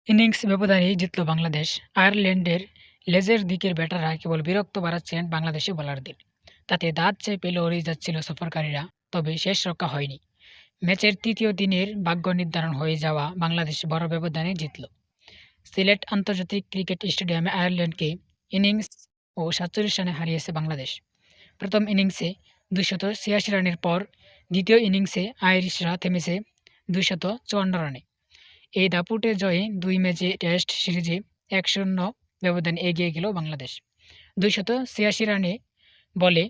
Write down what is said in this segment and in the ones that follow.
Innings ব্যবধানেই জিতল বাংলাদেশ। আয়ারল্যান্ডের লেজের দিকের ব্যাটাররা কেবল বিরক্ত বাড়াচ্ছেন বাংলাদেশি বোলারদের। তাতে দাঁত চেপে লড়েই যাচ্ছিল সফরকারীরা, তবে শেষ রক্ষা হয়নি। ম্যাচের তৃতীয় দিনের ভাগ্য নির্ধারণ হয়ে যাওয়া বাংলাদেশ বড় ব্যবধানে জিতল। সিলেট আন্তর্জাতিক ক্রিকেট স্টেডিয়ামে আয়ারল্যান্ডকে ইনিংস ও ৪৭ রানে হারিয়েছে বাংলাদেশ। প্রথম ইনিংসে ২৮৬ রানের পর দ্বিতীয় ইনিংসে আইরিশরা থেমেছে ২৫৪ রানে। এই দাপুটে জয়ে দুই ম্যাচে টেস্ট সিরিজে ১-০ ব্যবধানে এগিয়ে গেল বাংলাদেশ। ২৮৬ রানে বলে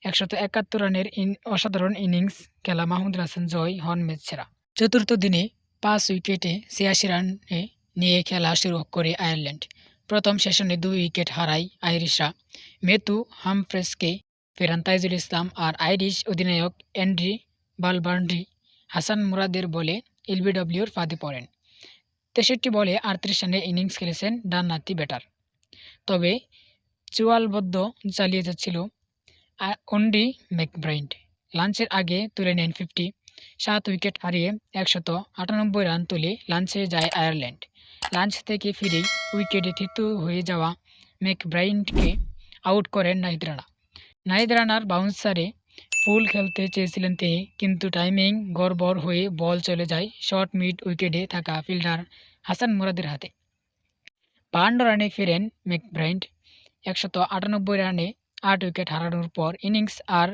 ১৭১ রানের অসাধারণ ইনিংস খেলা মাহমুদুল হাসান জয় হন ম্যাচ সেরা। চতুর্থ দিনে ৫ উইকেটে ৮৬ রানে নিয়ে খেলা শুরু করে আয়ারল্যান্ড। প্রথম সেশনে ২ উইকেট হারায় আইরিশরা। ম্যাথু হামফ্রেসকে ফেরান তাইজুল ইসলাম আর আইরিশ অধিনায়ক অ্যান্ডি বালবার্ডি হাসান মুরাদের বলে এলবিডব্লিউর ফাঁদে পড়েন। ৬৩ বলে ৩৮ রানের ইনিংস খেলেছেন ডানহাতি ব্যাটার। তবে চোয়ালবদ্ধ চালিয়ে যাচ্ছিল অ্যান্ডি ম্যাকব্রাইড। লাঞ্চের আগে তুলে নেন ৫০। ৭ উইকেট হারিয়ে ১৯৮ রান তুলে লাঞ্চে যায় আয়ারল্যান্ড। লাঞ্চ থেকে ফিরেই উইকেটে থিতু হয়ে যাওয়া ম্যাকব্রাইডকে আউট করেন নাহিদ রানা। নাহিদ রানার বাউন্সারে পুল খেলতে চেয়েছিলেন তিনি, কিন্তু টাইমিং গড়বড় হয়ে বল চলে যায় শর্ট মিড উইকেটে থাকা ফিল্ডার হাসান মুরাদের হাতে। ৫২ রানে ফেরেন ম্যাকব্রাইড। ১৯৮ রানে ৮ উইকেট হারানোর পর ইনিংস আর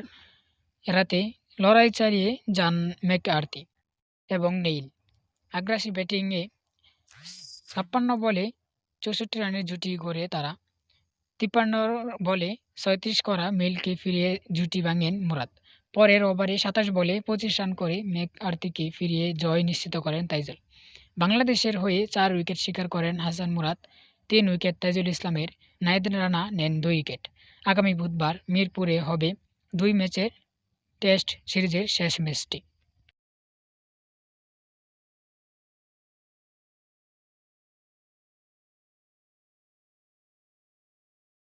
এড়াতে লড়াই চালিয়ে যান ম্যাককার্থি এবং নেইল। আগ্রাসী ব্যাটিংয়ে ৫৬ বলে ৬৪ রানের জুটি গড়ে তারা। ৫৩ বলে ৩৬ করা মিলকে ফিরিয়ে জুটি ভাঙেন মুরাদ। পরের ওভারে ২৭ বলে ২৫ রান করে ম্যাককার্থিকে ফিরিয়ে জয় নিশ্চিত করেন তাইজুল। বাংলাদেশের হয়ে ৪ উইকেট শিকার করেন হাসান মুরাদ। ৩ উইকেট তাইজুল ইসলামের। নাহিদ রানা নেন ২ উইকেট। আগামী বুধবার মিরপুরে হবে ২ ম্যাচের টেস্ট সিরিজের শেষ ম্যাচটি।